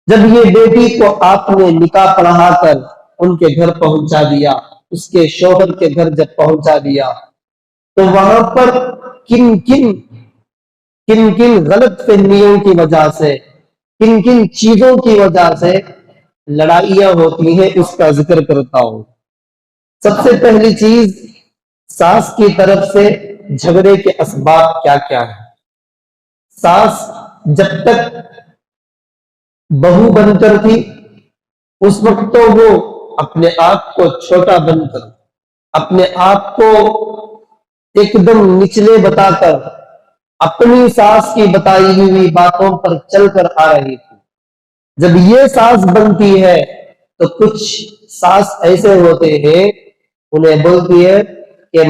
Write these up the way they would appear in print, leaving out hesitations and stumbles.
जब ये बेटी को आपने निकाह पढ़ाकर उनके घर पहुंचा दिया, उसके शौहर के घर जब पहुंचा दिया, तो वहां पर किन किन किन किन गलत फहमियों की वजह से, किन किन चीजों की वजह से लड़ाइयां होती हैं, उसका जिक्र करता हूं। सबसे पहली चीज, सास की तरफ से झगड़े के असबाब क्या क्या है। सास जब तक बहू बनकर थी उस वक्त तो वो अपने आप को छोटा बनकर, अपने आप को एकदम निचले बताकर अपनी सास की बताई हुई बातों पर चलकर आ रही थी। जब ये सास बनती है तो कुछ सास ऐसे होते हैं, उन्हें बोलती है कि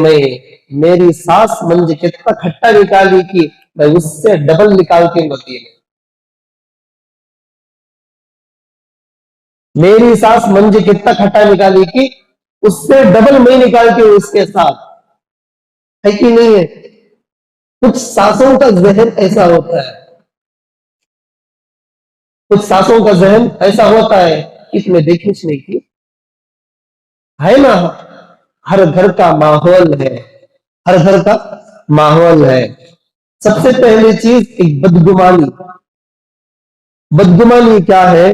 मेरी सास मुझे कितना खट्टा निकाली कि मैं उससे डबल निकालती होती है। मेरी सास मुझे कितना खट्टा निकाली कि उससे डबल मैं निकालती हूं इसके साथ, है कि नहीं है। कुछ सासों का जहन ऐसा होता है, कुछ सासों का जहन ऐसा होता है कि इसमें देखिश नहीं की है ना। हर घर का माहौल है, हर घर का माहौल है। सबसे पहली चीज एक बदगुमानी। बदगुमानी क्या है?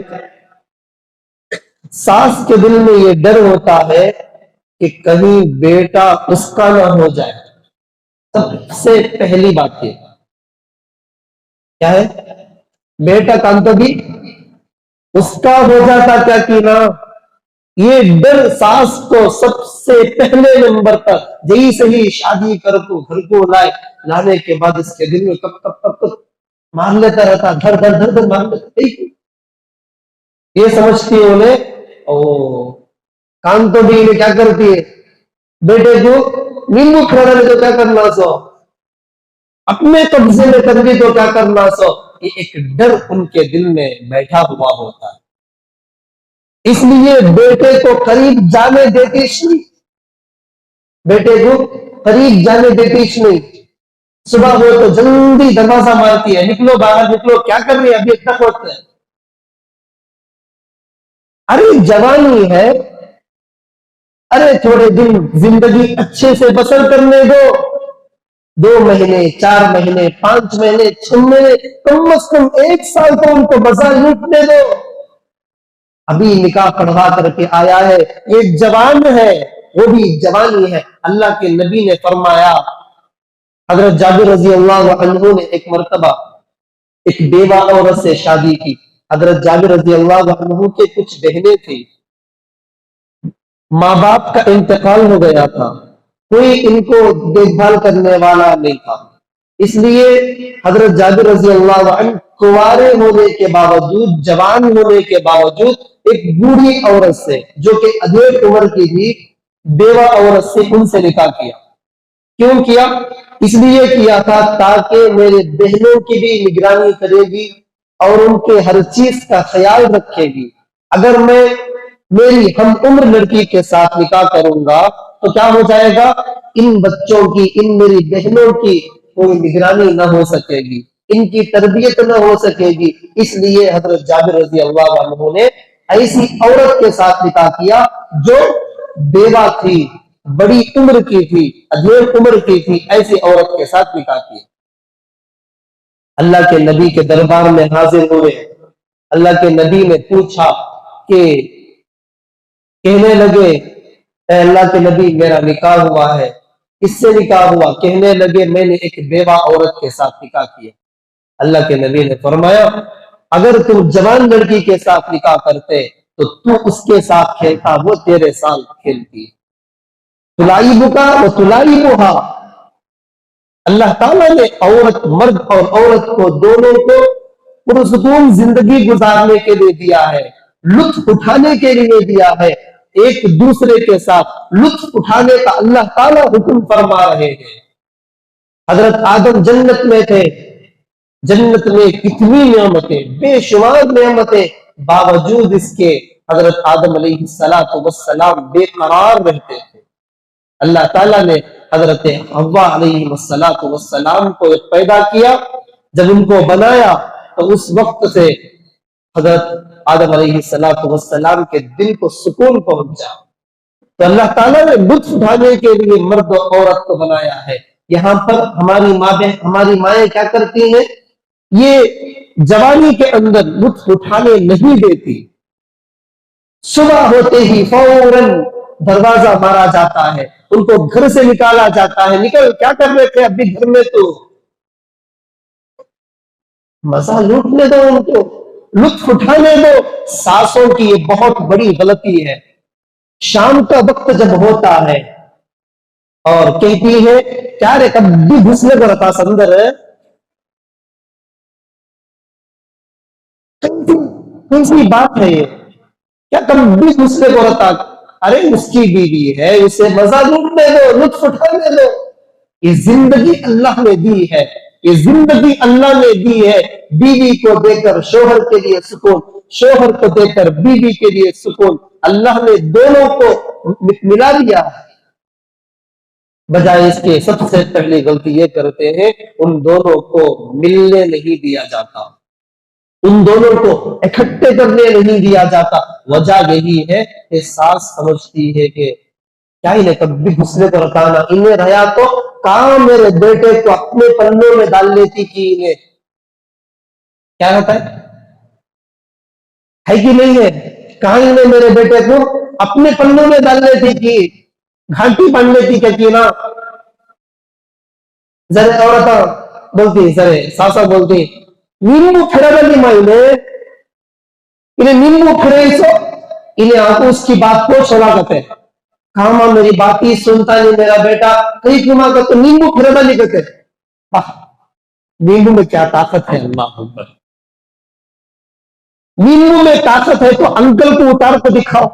सास के दिल में ये डर होता है कि कहीं बेटा उसका ना हो जाए। सबसे पहली बात ये क्या है? बेटा काम तो भी उसका हो जाता क्या कि ना। ये डर सास को सबसे पहले नंबर पर, यही सही शादी कर को घर को लाने के बाद इसके दिल में कब कब कब कब मार लेता रहता, धर धर धर धर मार लेता। ये समझती है उन्हें ओ काम तो भी क्या करती है, बेटे को नींबू खिलाने तो क्या करना सो, अपने कब्जे में कर दी तो क्या करना सो। ये एक डर उनके दिल में बैठा हुआ होता है, इसलिए बेटे को करीब जाने देती नहीं, बेटे को करीब जाने देती नहीं। सुबह हो तो जल्दी दरवाजा मारती है, निकलो बाहर निकलो, क्या कर रही है अभी तक होते हैं। अरे जवानी है, अरे थोड़े दिन जिंदगी अच्छे से बसर करने दो, 2 महीने 4 महीने 5 महीने 6 महीने कम से कम 1 साल तो उनको मजा लूटने दो। अभी निकाह पढ़वा करके आया है, ये जवान है, वो भी जवानी है। अल्लाह के नबी ने फरमाया, हजरत जाबिर रजी अल्लाह अन्हु ने एक मर्तबा एक बेवा औरत से शादी की। हजरत जाबिर रजी अल्लाह अन्हु के कुछ बहनें थी, माँ बाप का इंतकाल हो गया था, कोई इनको देखभाल करने वाला नहीं था, इसलिए हजरत जाबिर रजी अल्लाह अन्हु कुंवारे होने के बावजूद, जवान होने के बावजूद एक बूढ़ी औरत से जो कि अधेड़ उम्र की थी, बेवा औरत से उनसे निकाह किया। क्यों किया? इसलिए किया था ताकि मेरे बहनों की भी निगरानी करेगी और उनके हर चीज का ख्याल रखेगी। अगर मैं मेरी हम उम्र लड़की के साथ निकाह करूंगा तो क्या हो जाएगा, इन बच्चों की, इन मेरी बहनों की कोई निगरानी ना हो सकेगी, इनकी तरबियत ना हो सकेगी। इसलिए हजरत जाबिर रजी अल्लाह अन्हु ने ऐसी औरत के साथ निकाह किया जो बेवा थी, बड़ी उम्र की थी, अधेड़ उम्र की थी, ऐसी औरत के साथ निकाह किया। अल्लाह के नबी के दरबार में हाजिर हुए, अल्लाह के नबी ने पूछा कि कहने लगे, अल्लाह के नबी मेरा निकाह हुआ है। किससे निकाह हुआ? कहने लगे मैंने एक बेवा औरत के साथ निकाह किया। अल्लाह के नबी ने फरमाया, अगर तुम जवान लड़की के साथ निकाह करते तो तू उसके साथ खेलता, वो तेरे साथ खेलती। तुलाई बुका वो तुलाई बुहा। अल्लाह ताला ने औरत, मर्द और औरत को दोनों को पुरसुकून जिंदगी गुजारने के लिए दिया है, लुत्फ उठाने के लिए दिया है, एक दूसरे के साथ लुत्फ उठाने का अल्लाह ताला हुक्म फरमा रहे हैं। हजरत आदम जन्नत में थे, जन्नत में कितनी नेमतें, बेशुमार नेमतें, बावजूद इसके हजरत आदम अलैहिस्सलातु वस्सलाम बेकरार रहते थे। अल्लाह ताला ने हजरत हव्वा अलैहिस्सलातु वस्सलाम को पैदा किया, जब उनको बनाया तो उस वक्त से हजरत आदम अलैहिस्सलाम के दिल को सुकून पहुंचा। तो अल्लाह ताला ने लुत्फ उठाने के लिए मर्द और औरत को बनाया है। यहाँ पर हमारी माएँ क्या करती हैं, ये जवानी के अंदर लुत्फ उठाने नहीं देती। सुबह होते ही फौरन दरवाजा मारा जाता है, उनको घर से निकाला जाता है। निकल, क्या कर रहे थे अभी घर में, तो मजा लूटने दो, उनको लुत्फ उठाने दो। सासों की ये बहुत बड़ी गलती है। शाम का वक्त जब होता है और कहती है क्या रे कभी घुसने को रखा अंदर, कैसी बात है ये, क्या कभी घुसने को रखा? अरे उसकी बीवी है, उसे मजा लूटने दो, लुत्फ उठाने दो। ये जिंदगी अल्लाह ने दी है, ये जिंदगी अल्लाह ने दी है। बीवी को देकर शोहर के लिए सुकून, शोहर को देकर बीवी के लिए सुकून। अल्लाह ने दोनों को मिला दिया। बजाय इसके सबसे पहली गलती ये करते हैं, उन दोनों को मिलने नहीं दिया जाता, उन दोनों को इकट्ठे करने नहीं दिया जाता। वजह यही है कि सास समझती है कि क्या इन्हें कभी घुसने को रखाना, इन्हें रहा तो काम मेरे बेटे को अपने पन्नों में डाल लेती कि इन्हें क्या होता है कि नहीं है, कहा इन्हें मेरे बेटे को अपने पन्नों में डाल लेती कि घाटी बांध लेती क्या कि ना। जरे औरत बोलती, जरे सासा बोलती, नींबू फिरवली माइने, इन्हें नींबू फिरे, इन्हें आंखों उसकी बात को छोड़ा करते, कहा मां मेरी बात ही सुनता नहीं मेरा बेटा, कहीं क्यों मां तो नींबू फिरवली कहते। नींबू में क्या ताकत है, अल्लाह अकबर। नींबू में ताकत है तो अंकल को उतार कर दिखाओ।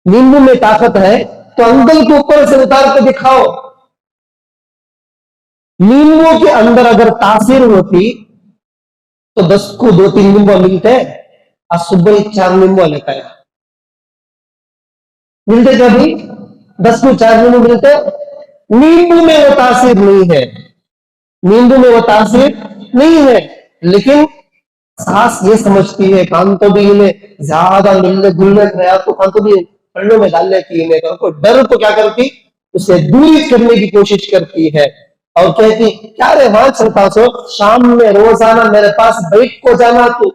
नींबू में ताकत है तो अंकल को ऊपर से उतार कर दिखाओ। नींबू के अंदर अगर तासीर होती तो 10 को 2-3 नींबू मिलते, आज सुबह 4 नींबू लेकर आया, मिलते कभी 10 को 4 नींबू मिलते। नींबू में वो तासीर नहीं है, नींबू में वो तासीर नहीं है। लेकिन सास ये समझती है काम तो भी इन्हें ज्यादा मिलने घुलने गया तो काम तो भी पन्नों में डाल लेती है, तो डर तो क्या करती, उसे दूरी करने की कोशिश करती है और कहती क्या रे वहां चलता सो, शाम में रोजाना मेरे पास बैठ को जाना तू।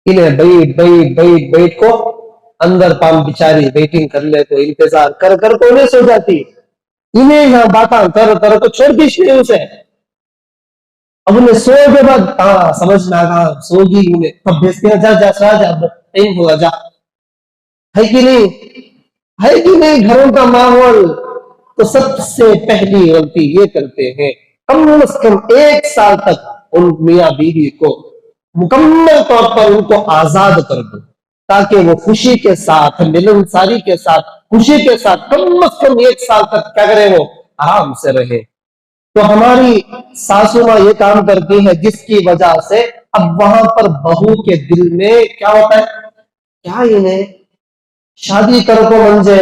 इन्हें बैठ को अंदर पाम बिचारी वेटिंग कर ले, तो इंतजार कर कर को नहीं सो जाती। इन्हें यहां बातें कर तो छोड़ती नहीं उसे। अब उन्हें सो के बाद समझ में आगा सोगी, उन्हें तब भेजते हैं जा जा जा टाइम हुआ जा, है कि नहीं, है कि नहीं। घरों का माहौल तो सबसे पहली गलती ये करते हैं, कम से कम 1 साल तक उन मियां बीवी को मुकम्मल तौर पर उनको आजाद कर दो, ताकि वो खुशी के साथ, मिलनसारी के साथ, खुशी के साथ कम से कम 1 साल तक क्या करें, वो आराम से रहे। तो हमारी सासू मां ये काम करती है, जिसकी वजह से अब वहां पर बहू के दिल में क्या होता है, क्या इन्हें शादी कर को मंजे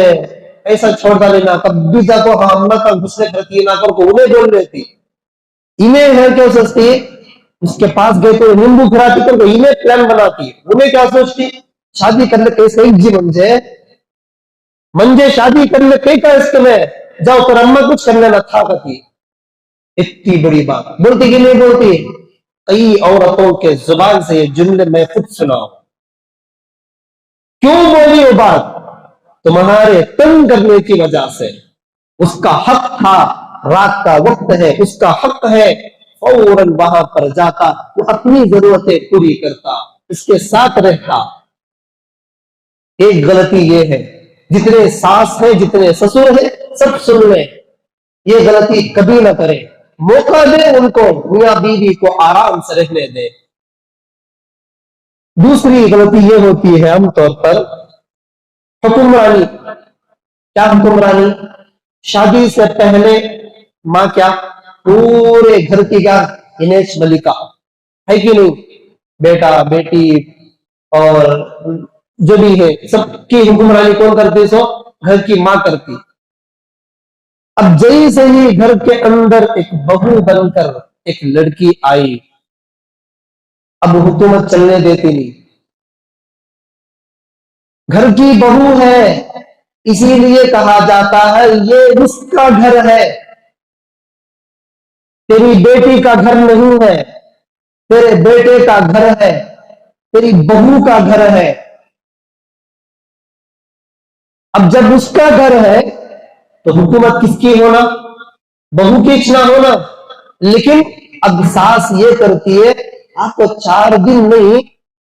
ऐसा छोड़ डालेना, कभी जाको हाँ अम्मा का गुस्से करती ना कर को उन्हें बोल लेती। इन्हें है क्या सोचती, उसके पास गए तो नींबू खिलाती कर को इन्हें प्लान बनाती। उन्हें क्या सोचती, शादी करने कैसे जी मंजे शादी करने कई का इसके में जाओ कर अम्मा कुछ करने ना था करती। इतनी बड़ी बात बोलती कि नहीं बोलती। कई औरतों के जुबान से ये जुमले मैं खुद सुनाऊं। क्यों बोली वो बात, तुम्हारे तंग करने की वजह से। उसका हक था, रात का वक्त है, उसका हक है, फौरन वहां पर जाता, वो अपनी जरूरतें पूरी करता, इसके साथ रहता। एक गलती ये है, जितने सास है जितने ससुर है सब सुन ले, ये गलती कभी ना करें। मौका दे उनको, मियां बीवी को आराम से रहने दे। दूसरी गलती ये होती है आमतौर पर हुक्मरानी। क्या हुक्मरानी, शादी से पहले मां क्या पूरे घर की क्या इनेश मलिका, है कि नहीं, बेटा बेटी और जो भी है सबकी हुक्मरानी कौन करती, सो घर की मां करती। अब जैसे ही घर के अंदर एक बहू बनकर एक लड़की आई, अब हुकूमत चलने देती नहीं। घर की बहू है, इसीलिए कहा जाता है ये उसका घर है, तेरी बेटी का घर नहीं है, तेरे बेटे का घर है, तेरी बहू का घर है। अब जब उसका घर है तो हुकूमत किसकी होना? बहू की ना होना। लेकिन अब सास ये करती है, आपको 4 दिन नहीं,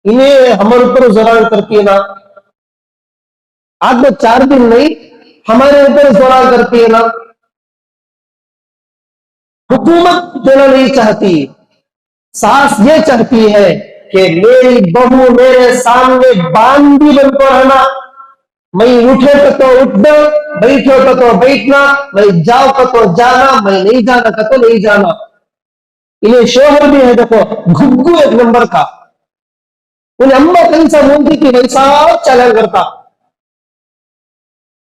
इन्हें हमारे ऊपर जोरान करती है ना, आपको 4 दिन नहीं हमारे ऊपर जोरान करती है ना। हुकूमत देना नहीं चाहती, सास ये चाहती है कि मेरी बहू मेरे सामने बांदी बनकर रहना, मैं उठे तो उठना, बैठे तो बैठना, मैं जाओ तो जाना, मैं नहीं जाना तो नहीं जाना। इन्हें शोहर भी है देखो घुग्गू एक नंबर का, उन्हें अम्मा कैसा बोलती थी वैसा चलन करता,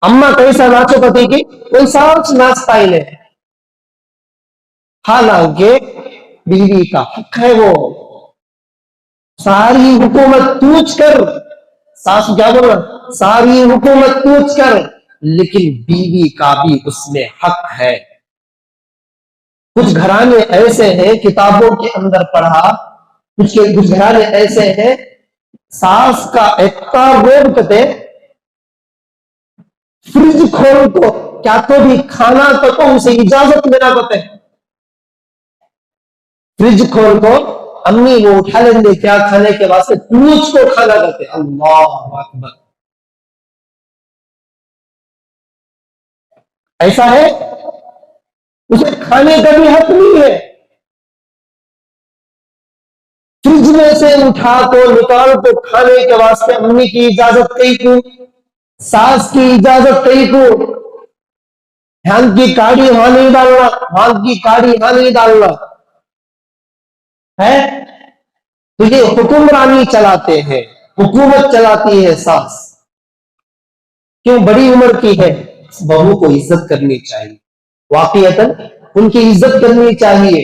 अम्मा कैसा नाचो पति की वैसा नाचता इन्हें। हालांकि बीवी का हक है, वो सारी हुकूमत तूच कर, सासू क्या बोल रहा, सारी हुकूमत तूच कर, लेकिन बीवी का भी उसमें हक है। कुछ घराने ऐसे हैं, किताबों के अंदर पढ़ा, कुछ घराने ऐसे हैं, सास का इतना रोब करते, फ्रिज खोल को क्या तो भी खाना तो उसे इजाजत लेना पड़ते, फ्रिज खोल को अम्मी वो उठा लेंगे क्या खाने के वास्ते, पूछ को खाना करते। अल्लाह अकबर, ऐसा है, उसे खाने का भी हक नहीं है। फ्रिज में से उठा को निकाल को खाने के वास्ते अम्मी की इजाजत कही को, सास की इजाजत कही को, ध्यान की काड़ी वहां नहीं डालना, वहां की काड़ी वहां नहीं डालना है। तो ये हुक्मरानी चलाते हैं, हुकूमत चलाती है सास। क्यों? बड़ी उम्र की है, बहू को इज्जत करनी चाहिए, वाकईतन उनकी इज्जत करनी चाहिए।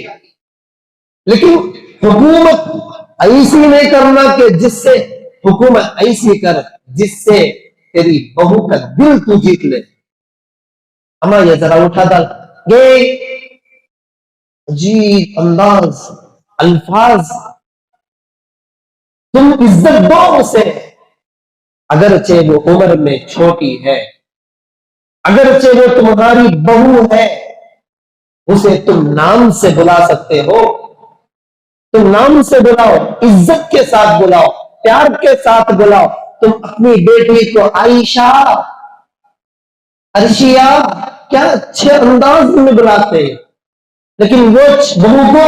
लेकिन हुकूमत ऐसी नहीं करना कि जिससे, हुकूमत ऐसी कर जिससे तेरी बहू का दिल तू जीत ले। अम्मा ये जरा उठा डाल, ये अजीब अंदाज अल्फाज, तुम इज्जत दो उसे, अगरचे वो उम्र में छोटी है, अगरचे वो तुम्हारी बहू है, उसे तुम नाम से बुला सकते हो, तुम नाम से बुलाओ, इज्जत के साथ बुलाओ, प्यार के साथ बुलाओ। तुम अपनी बेटी को आयशा, अर्शिया, क्या अच्छे अंदाज में बुलाते हैं, लेकिन वो बहू को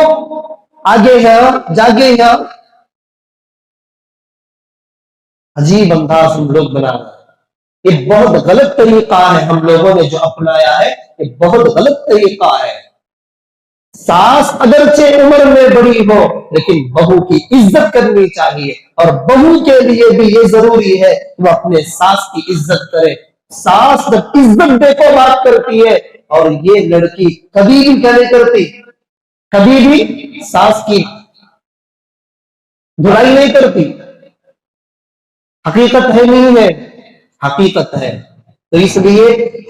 आगे है जागे है, अजीब अंदाज हम लोग बना रहे हैं। ये बहुत गलत तरीका है हम लोगों ने जो अपनाया है, ये बहुत गलत तरीका है। सास अगरचे उम्र में बड़ी हो, लेकिन बहू की इज्जत करनी चाहिए, और बहू के लिए भी ये जरूरी है कि वो अपने सास की इज्जत करे। सास जब इज्जत देकर बात करती है, और ये लड़की कभी भी क्या नहीं करती, कभी भी सास की बुराई नहीं करती, हकीकत है नहीं है, हकीकत है। तो इसलिए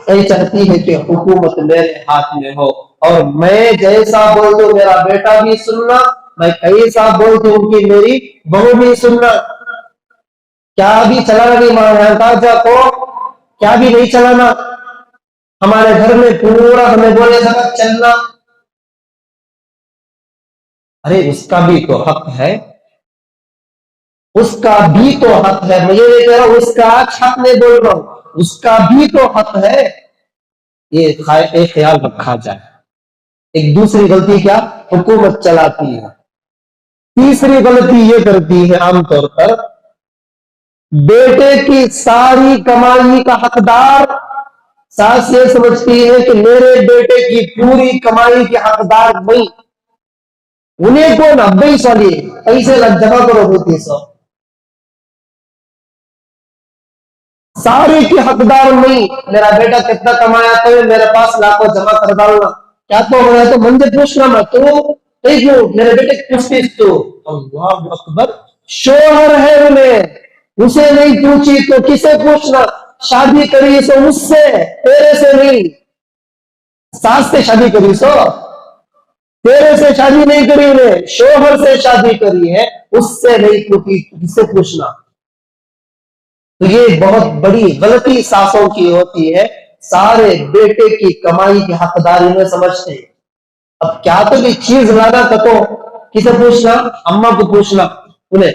ये चाहती है कि हुकूमत मेरे हाथ में हो, और मैं जैसा बोल दूं मेरा बेटा भी सुनना, मैं कैसा बोल दूं कि मेरी बहू भी सुनना। क्या भी चलाना नहीं महाराजा को, क्या भी नहीं चलाना, हमारे घर में पूरा हमें बोले सका चलना। अरे उसका भी तो हक है, उसका भी तो हक है, मैं ये नहीं कह रहा हूं उसका हक नहीं बोल रहा हूं, उसका भी तो हक है, ये ख्याल रखा जाए। एक दूसरी गलती क्या हुकूमत चलाती है, तीसरी गलती ये करती है आमतौर पर, बेटे की सारी कमाई का हकदार सास ये समझती है कि मेरे बेटे की पूरी कमाई के हकदार नहीं, उन्हें कौन 20 वाली पैसे जमा करो 200, सारे के हकदार नहीं। मेरा बेटा कितना कमाया तो मेरे पास लाखों जमा कर डालना, क्या तो हो तो मंदिर पूछना मैं तो क्यों मेरे बेटे पूछती तू, अल्लाह अकबर, शोहर है उन्हें, उसे नहीं पूछी तो किसे पूछना? शादी करी सो मुझसे, तेरे से नहीं। सास से शादी करी सो, तेरे से शादी नहीं करी, उन्हें शोहर से शादी करी है, उससे नहीं पूछी, किसे पूछना? तो ये बहुत बड़ी गलती सासों की होती है, सारे बेटे की कमाई की हकदारी में समझते हैं। अब क्या तो भी चीज लाना तो किसे पूछना? अम्मा को पूछना। उन्हें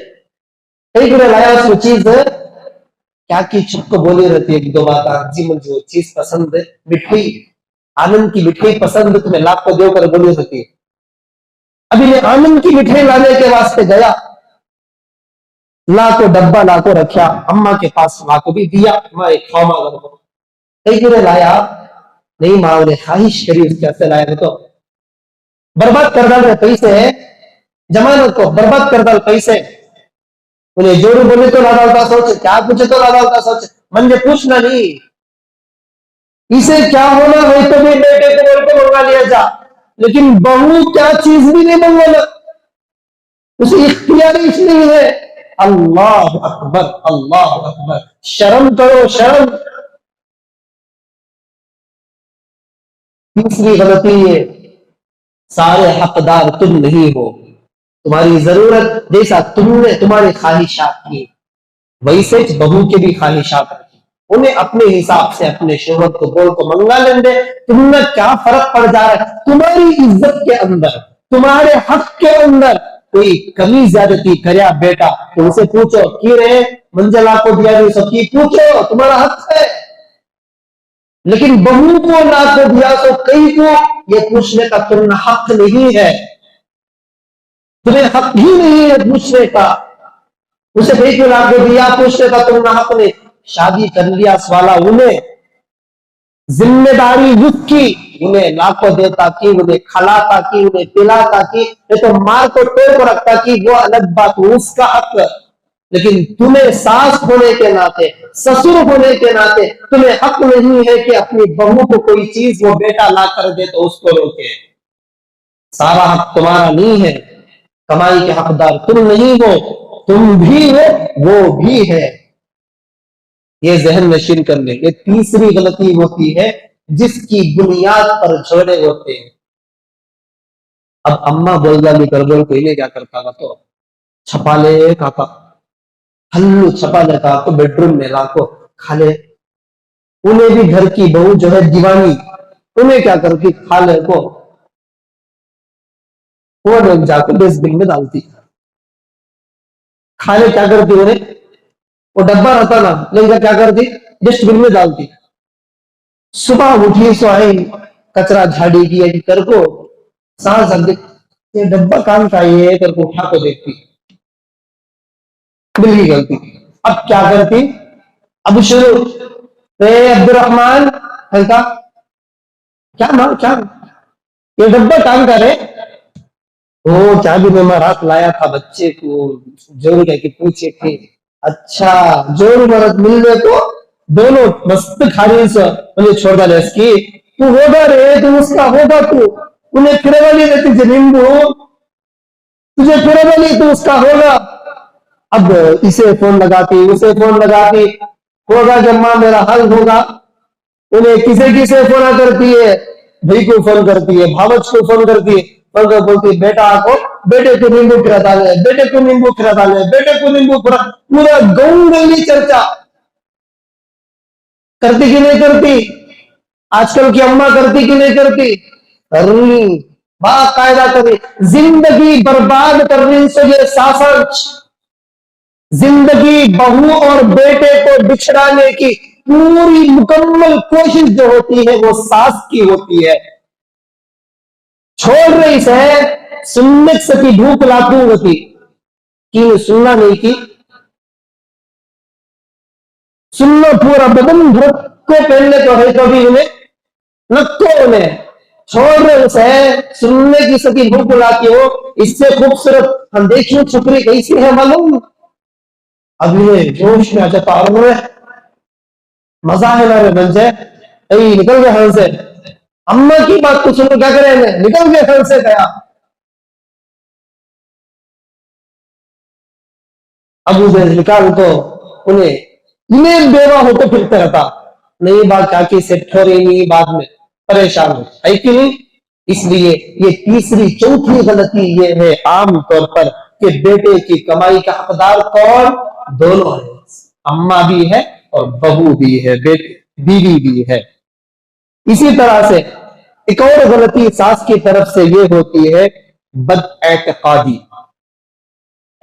एक लाया उसको चीज, क्या की चुप को बोली रहती है एक दो बात, जी मुझे वो चीज पसंद है, मिठाई, आनंद की मिठाई पसंद, तुम्हें लाख को देकर बोली रहती है। अभी मैं आनंद की मिठाई लाने के वास्ते गया, ला को डब्बा ला को रखा, अम्मा के पास ला को भी दिया, माँ एक खाओ माँ को, कई लाया नहीं, माँ ने ख्वाहिश करी उसके हस्ते लाया, तो बर्बाद कर डाल रहे पैसे, जमानत को बर्बाद कर डाल पैसे। उन्हें जोरू बोले तो ला डालता सोच, क्या पूछे तो ला डालता सोच, मंजे पूछना नहीं, इसे क्या होना है तो भी बेटे को बोल को मंगा लिया जा, लेकिन बहू क्या चीज भी नहीं मंगाना, उसे इख्तियार नहीं है। अल्लाह अकबर, अल्लाह अकबर, शर्म करो शर्म। तीसरी गलती है, सारे हकदार तुम नहीं हो, तुम्हारी जरूरत जैसा तुमने तुम्हारी ख्वाहिशात की, वैसे बहू के भी ख्वाहिशात रखी, उन्हें अपने हिसाब से अपने शोहर को बोल को मंगा लेंगे, तुम्हें क्या फर्क पड़ जा रहा है? तुम्हारी इज्जत के अंदर, तुम्हारे हक के अंदर कोई कमी ज्यादती करया बेटा तो उसे पूछो कि रे मंजला को दिया नहीं सबकी, पूछो, तुम्हारा हक है। लेकिन बहू को ना को दिया तो कई को ये पूछने का तुम्हें हक नहीं है, तुम्हें हक ही नहीं है पूछने का, उसे कई को ला को दिया पूछने का तुम्हें हक नहीं। शादी कर लिया वाला उन्हें जिम्मेदारी उसकी, उन्हें लाखों देता की, उन्हें खिलाता की, उन्हें पिलाता की, ये तो मार को टोक को रखता की, वो अलग बात, उसका हक। लेकिन तुम्हें सास होने के नाते, ससुर होने के नाते तुम्हें हक नहीं है कि अपनी बहू को कोई चीज वो बेटा ला कर दे तो उसको रोके। सारा हक तुम्हारा नहीं है, कमाई के हकदार तुम नहीं हो, तुम भी हो वो भी है, ये जहन नशीन कर ले। ये तीसरी गलती होती है जिसकी बुनियाद पर झगड़े होते हैं। अब अम्मा बोल डाली कर बोल, कोई ने क्या करता था तो छपा ले काका, हल्लू छपा लेता तो बेडरूम में लाको खा ले, उन्हें भी घर की बहू जो है दीवानी, उन्हें क्या करती खा ले को, वो लोग जाकर डस्टबिन में डालती, खा ले क्या करती उन्हें, वो डब्बा रहता ना लेकिन क्या करती डस्टबिन में डालती। सुबह उठी सो आई, कचरा झाड़ी की कर को सांस ये डब्बा काम का ये कर को उठा को देखती, बिल्ली गलती। अब क्या करती, अब शुरू अब्दुलरहमान हल्का, क्या मां क्या ये डब्बा काम करे, ओ क्या भी मैं रात लाया था बच्चे को, जरूर क्या कि पूछे थे, अच्छा जोर मरद मिलने को दोनों मस्त खाली से मुझे छोड़ डाले इसकी, तू होगा रे, तू उसका होगा, तू उन्हें फिर वाली रहती जमीन तुझे फिर वाली तू उसका होगा। अब इसे फोन लगाती उसे फोन लगाती, होगा जब मां मेरा हल होगा, उन्हें किसे किसे फोन करती है, भाई को फोन करती है, भावच को फोन करती है, बोलती बेटा को, बेटे को नींबू खिला डाले, बेटे को नींबू खिला डाले, बेटे को नींबू खिला, पूरा गांव गली चर्चा करती कि नहीं करती? आजकल की अम्मा करती कि नहीं करती? करनी, बाकायदा करी, जिंदगी बर्बाद करने से ये सासंच, जिंदगी बहू और बेटे को बिछड़ाने की पूरी मुकम्मल कोशिश जो होती है वो सास की होती है। छोड़ रही से सुनने की भूख लातू होती कि सुनना नहीं की, सुनना पूरा बदन भर को पहनने को है, कभी उन्हें नक्को उन्हें छोड़ रहे से सुनने की सकी भूख लाती हो। इससे खूबसूरत हम देखिए छुपरी कैसी है मालूम, अगले जोश में आ जाता और मजा है ना रे बन जाए, निकल गए हल से, अम्मा की बात तो सुनो क्या करें, निकल गए हल से गया। अबू जहल तो उन्हें इन्हें बेवा होकर फिरते रहता, नहीं बात काकी से ठोरे नहीं, बाद में परेशान हो, है कि नहीं। इसलिए ये तीसरी चौथी गलती ये है आम तौर पर कि बेटे की कमाई का हकदार कौन, दोनों है, अम्मा भी है और बहू भी है, बेटे बीवी भी है। इसी तरह से एक और गलती सास की तरफ से ये होती है बद एतकादी।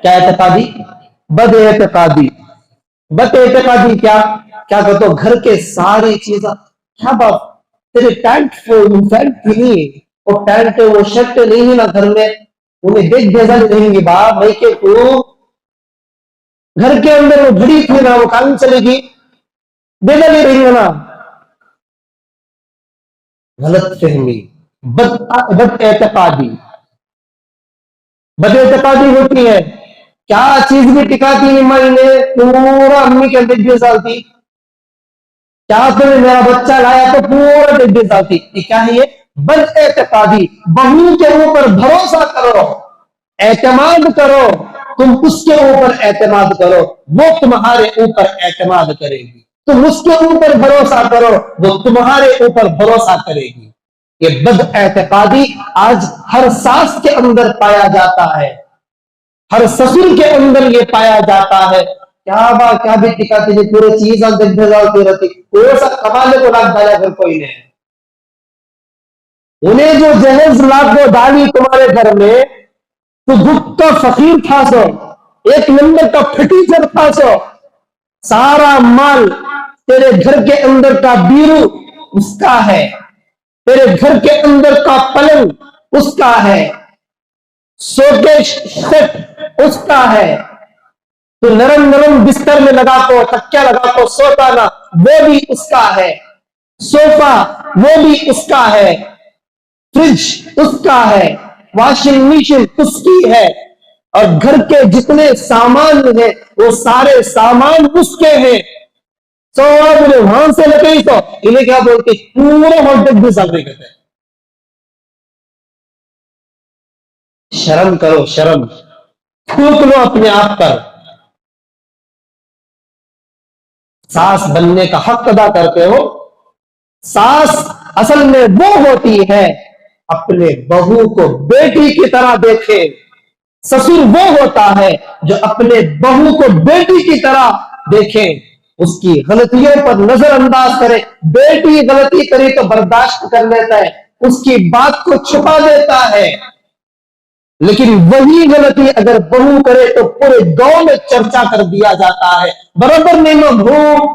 क्या एतकादी? बद एतकादी। बद एतकादी क्या? क्या कहते हो घर के सारी चीजें, क्या बात तेरे पैंट नहीं, वो पैंट वो शर्ट नहीं है ना घर में, उन्हें देख भेजा रहेंगे बाप भाई के तू घर के अंदर वो घड़ी थी ना, वो काम चलेगी, भेजा नहीं रहेंगे ना। गलत फहमी, बद एतकादी। बद एतकादी होती है क्या चीज भी टिकाती नहीं मायने, पूरा अम्मी के 1.5 साल थी, क्या तुमने मेरा बच्चा लाया तो पूरा 1.5 साल थी, क्या है ये? बद एतकादी। बहू के ऊपर भरोसा करो, एतमाद करो, तुम उसके ऊपर एतमाद करो, वो तुम्हारे ऊपर एतमाद करेगी, तुम उसके ऊपर भरोसा करो, वो तुम्हारे ऊपर भरोसा करेगी। ये बद एतकादी आज हर सास के अंदर पाया जाता है, हर ससुर के अंदर ये पाया जाता है। क्या बात, क्या भी टिकाती थी पूरे चीज रहती, कोई सा कमाने को लाख डाला घर कोई ने, उन्हें जो जहेज लाख को डाली तुम्हारे घर में, तो दुख का फकीर था सो, एक नंबर का फटीचर था सो, सारा माल तेरे घर के अंदर का बीरू उसका है, तेरे घर के अंदर का पलंग उसका है, शोकेश सेट उसका है, तो नरम नरम बिस्तर में लगा को तकिया लगा को सोता ना, वो भी उसका है, सोफा वो भी उसका है, फ्रिज उसका है, वॉशिंग मशीन उसकी है, और घर के जितने सामान हैं वो सारे सामान उसके हैं। सब वहां से लेके ही तो इन्हें क्या बोलते, पूरे वोल्टेज भी सैलरी कहते हैं। शर्म करो, शर्म थूक लो अपने आप पर, सास बनने का हक अदा करते हो। सास असल में वो होती है अपने बहू को बेटी की तरह देखे, ससुर वो होता है जो अपने बहू को बेटी की तरह देखे, उसकी गलतियों पर नजरअंदाज करे। बेटी गलती करी तो बर्दाश्त कर लेता है, उसकी बात को छुपा देता है, लेकिन वही गलती अगर बहू करे तो पूरे गांव में चर्चा कर दिया जाता है, बराबर नहीं मैं भू,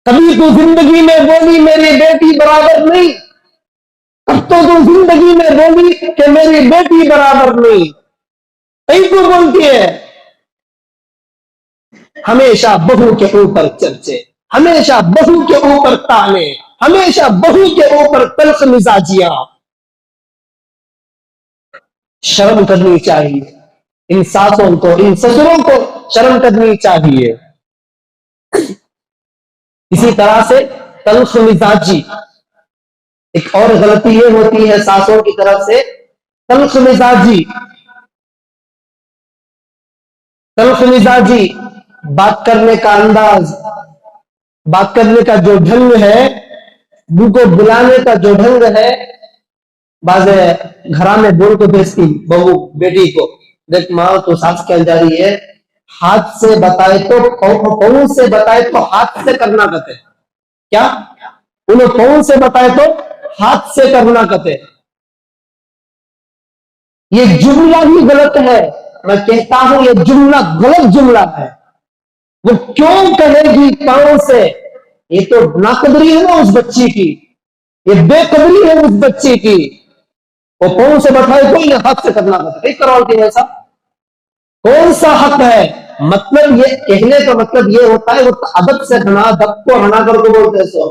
कभी तू जिंदगी में बोली मेरी बेटी बराबर नहीं, अब तो तू जिंदगी में बोली कि मेरी बेटी बराबर नहीं, कहीं तो बोलती है। हमेशा बहू के ऊपर चर्चे, हमेशा बहू के ऊपर ताने, हमेशा बहू के ऊपर तल्ख मिजाजियां। शर्म करनी चाहिए इन सासों को, इन ससुरों को शर्म करनी चाहिए। इसी तरह से तल्ख मिजाजी, एक और गलती ये होती है सासों की तरफ से, तल्ख मिजाजी। तल्ख मिजाजी बात करने का अंदाज, बात करने का जो ढंग है, मुंह को बुलाने का जो ढंग है, बाजे घरा में बोल को भेजती बहू बेटी को, देख माँ तो सास क्या जा रही है, हाथ से बताए तो पौन से बताए तो हाथ से करना कहते, क्या उन्हें पौन से बताए तो हाथ से करना कहते। ये जुमला ही गलत है, मैं कहता हूं ये जुमला गलत जुमला है। वो क्यों कहेगी पांव से, ये तो नाकदरी है ना उस बच्ची की, ये बेकदरी है उस बच्ची की। वो पांव से बताए कोई ना हाथ से करना कहते, करवाओ कि ऐसा कौन सा हक है? मतलब ये कहने का मतलब ये होता है वो अदब से हना, दब को हना करके बोलते, सो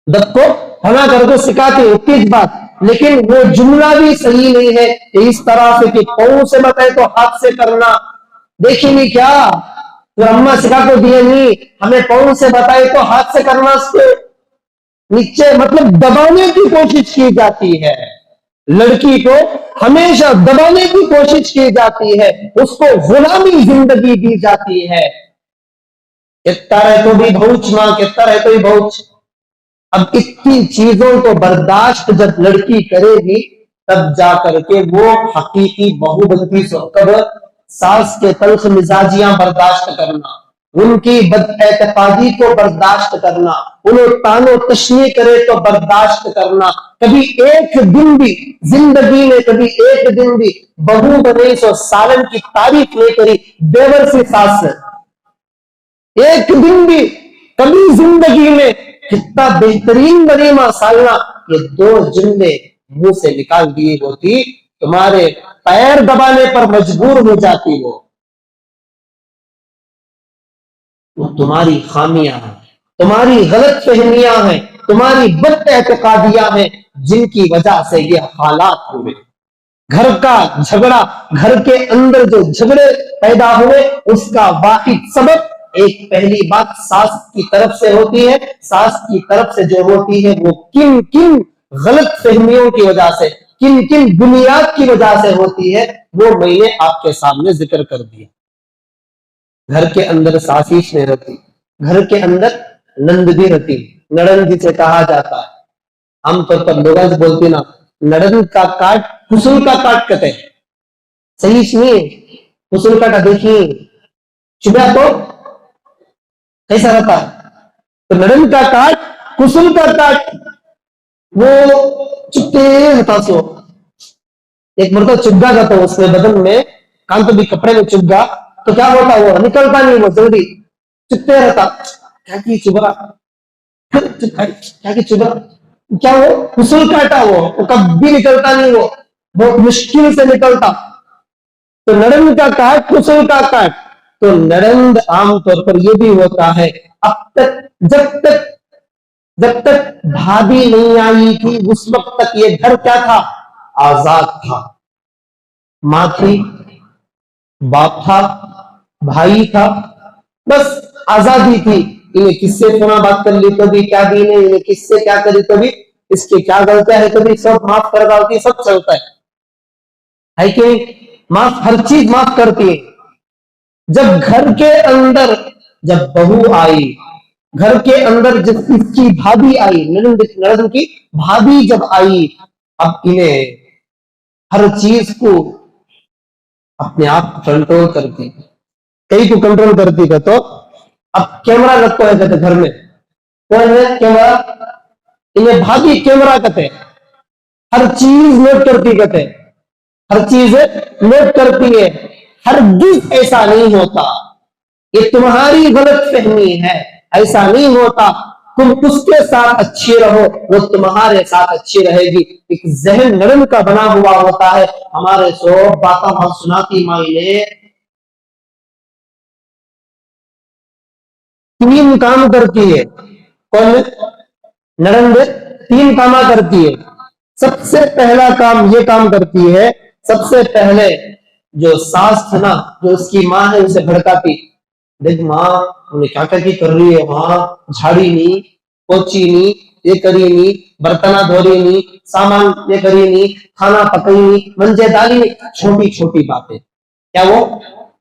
दब को हना करके सिखाते इतनी बात, लेकिन वो जुमला भी सही नहीं है इस तरह से कि पांव से बताए तो हाथ से करना। देखिए क्या तो अम्मा सिखा को दिए नहीं, हमें पांव से बताए तो हाथ से करना, उसको नीचे मतलब दबाने की कोशिश की जाती है। लड़की को हमेशा दबाने की कोशिश की जाती है, उसको गुलामी जिंदगी दी जाती है। कितना है तो भी भौच मां, कितना है तो भी भौच। अब इतनी चीजों को बर्दाश्त जब लड़की करेगी तब जा करके वो हकीकी बहू बनती। कब? सास के तल्ख मिजाजियां बर्दाश्त करना, उनकी बदएतकादी को बर्दाश्त करना, उन्हें तानो तशनी करे तो बर्दाश्त करना। कभी एक दिन भी जिंदगी में, कभी एक दिन भी बहू बने सो सालन की तारीफ नहीं करी देवर से सास से। एक दिन भी कभी जिंदगी में कितना बेहतरीन बनी माशाअल्लाह, ये दो जुमले मुंह से निकाल दिए होती, तुम्हारे पैर दबाने पर मजबूर हो जाती वो तुम्हारी खामियां हैं, तुम्हारी गलत फहमियां हैं, तुम्हारी बदएतकादियां हैं, जिनकी वजह से ये हालात हुए। घर का झगड़ा, घर के अंदर जो झगड़े पैदा हुए, उसका वाहिद सबब एक पहली बात सास की तरफ से होती है। सास की तरफ से जो होती है वो किन किन गलत फहमियों की वजह से, किन किन बुनियाद की वजह से होती है, वो मैंने आपके सामने जिक्र कर दिया। घर के अंदर सासिश नहीं रहती, घर के अंदर नंद भी रहती, नड़न जिसे कहा जाता है। आमतौर पर लोग बोलते ना, नड़न का काट कुसुल का काट कहते हैं, सही नहीं। कुसुल काटा देखिए चुभा तो कैसा रहता है, तो नड़न का काट, कुसुल का काट, वो चुपते हताशो। एक मरतबा चुभगा का तो उसमें बदन में, कान तो भी कपड़े में चुभगा तो क्या होता, वो निकलता नहीं, वो जल्दी चुपते रहता। क्या की चुभा, क्या की चुभा, क्या वो कुसुल काटा, वो कभी निकलता नहीं, वो बहुत मुश्किल से निकलता। तो नड़न का काट, कुसुल का काट। तो नड़ंद आमतौर पर यह भी होता है, अब तक जब तक भाभी नहीं आई थी उस वक्त तक ये घर क्या था, आजाद था। मां थी, बाप था, भाई था, बस आजादी थी। इन्हें किससे पुनः बात कर ली तो भी क्या दी नहीं, इन्हें किससे क्या करी तो भी, इसके क्या गलतियां है तो भी सब माफ कर डालती, सब चलता है कि माफ, हर चीज माफ करती है। जब घर के अंदर जब बहू आई, घर के अंदर जब इसकी भाभी आई, नरसिंह की भाभी जब आई, अब इन्हें हर चीज को अपने आप कंट्रोल करती, कई को कंट्रोल करती का। तो अब कैमरा लगता है कहते घर में, कौन है कैमरा, इन्हें भाभी कैमरा कहते, हर चीज नोट करती कहते, हर चीज नोट करती है। हरगिज ऐसा नहीं होता, ये तुम्हारी गलत फहमी है, ऐसा नहीं होता। तुम उसके साथ अच्छी रहो, वो तुम्हारे साथ अच्छी रहेगी। एक जहन नरम का बना हुआ होता है। हमारे सो बातें सुनाती माई ने, 3 काम करती है। कौन? नरंद 3 कामा करती है। सबसे पहला काम ये काम करती है, सबसे पहले जो सास था ना, जो उसकी माँ है, उसे भड़काती, देख माँ उन्हें क्या क्या कर रही है, वहां झाड़ी नहीं, पोची नहीं, ये करी नहीं, बर्तना धोरी नहीं, सामान ये करी नहीं, खाना पकाई नहीं, मंजे डाली नहीं। छोटी छोटी बातें, क्या वो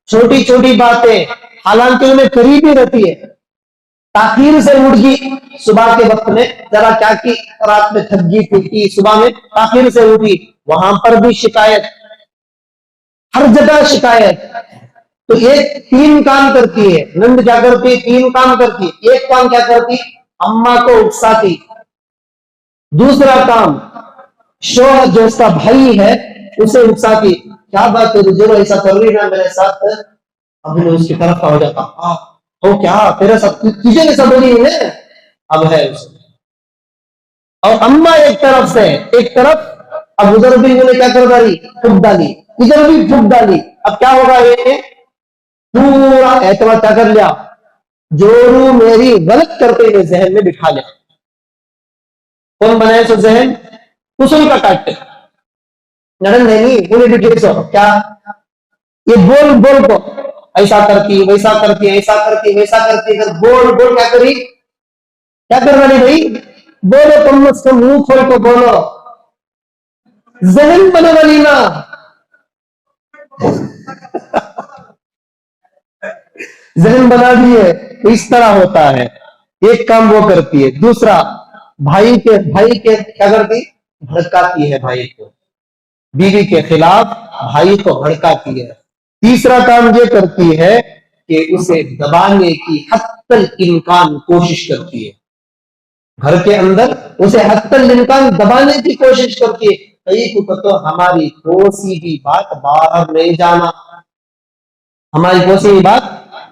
छोटी छोटी बातें, हालांकि उन्हें करीबी रहती है। ताखीर से उठ गई सुबह के वक्त में, जरा क्या की रात में थक गई थी, सुबह में ताखीर से उठी, वहां पर भी शिकायत, हर जगह शिकायत। तो एक 3 काम करती है नंद, क्या करती है, 3 काम करती है। एक काम क्या करती, अम्मा को उकसाती। दूसरा काम, शोहर जो उसका भाई है उसे उकसाती, क्या बात है जरूर ऐसा कर रही ना मेरे साथ, अब उसकी तरफ का हो जाता, तो क्या तेरे साथ तुझे कैसा बोली है, अब है उसमें। और अम्मा एक तरफ से, एक तरफ अब उधर भी उन्होंने क्या कर डाली, फूक डाली, इधर भी फूक डाली। अब क्या होगा, ये पूरा एतबार क्या कर लिया, जोरू मेरी गलत करते हुए जहन में बिठा लिया। कौन बनाए सो जहन, कुसुम का काटते, नरन नहीं पूरी डिटेल्स हो क्या, ये बोल बोल को ऐसा करती, वैसा करती, ऐसा करती, वैसा करती, अगर बोल बोल क्या करी, क्या कर रही भाई, बोलो तुम मुझसे मुंह खोल को बोलो। जहन बना वलीना, जहन बना दिए तो इस तरह होता है। एक काम वो करती है। दूसरा, भाई के क्या करती, भड़काती है भाई को, बीवी के खिलाफ भाई को भड़काती है। तीसरा काम ये करती है कि उसे दबाने की हत्तल इम्कान कोशिश करती है, घर के अंदर उसे हत्तल इम्कान दबाने की कोशिश करती है। कई को तो हमारी कोई भी बात बाहर नहीं जाना, हमारी कोई भी बात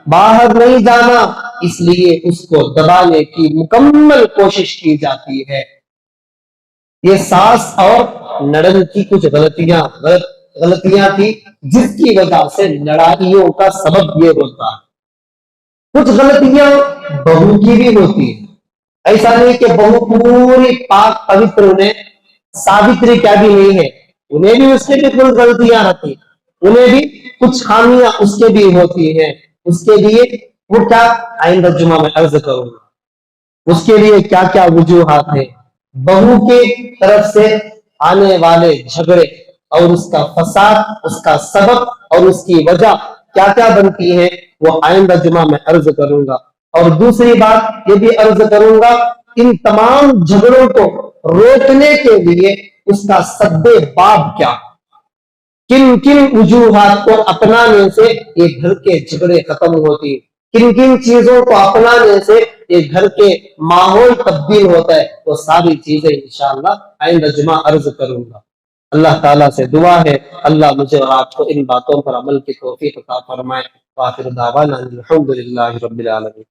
बाहर नहीं जाना, इसलिए उसको दबाने की मुकम्मल कोशिश की जाती है। ये सास और नड़न की कुछ गलतियां थी, जिसकी वजह से लड़ाइयों का सबब ये होता है। कुछ गलतियां बहू की भी होती है। ऐसा नहीं कि बहू पूरी पाक पवित्र, उन्हें सावित्री क्या भी नहीं है, उन्हें भी उसके भी कुछ गलतियां रहती, उन्हें भी कुछ खामियां उसके भी होती हैं। उसके लिए वो क्या, आइंदा जुमा में अर्ज करूंगा उसके लिए क्या क्या वजूहात है। बहू के तरफ से आने वाले झगड़े और उसका फसाद, उसका सबब और उसकी वजह क्या क्या बनती है, वो आइंदा जुमा में अर्ज करूंगा। और दूसरी बात ये भी अर्ज करूंगा, इन तमाम झगड़ों को रोकने के लिए उसका सद्दे बाब क्या, किन किन वजूहात को अपनाने से ये घर के झगड़े खत्म होती, किन किन चीजों को अपनाने से ये घर के माहौल तब्दील होता है, वो सारी चीजें इंशाअल्लाह आइंदा जुमा अर्ज करूंगा। अल्लाह ताला से दुआ है अल्लाह मुझे और आपको इन बातों पर अमल की तौफीक अता फरमाए। आखिर दावाना अल्हम्दुलिल्लाहि रब्बिल आलमीन।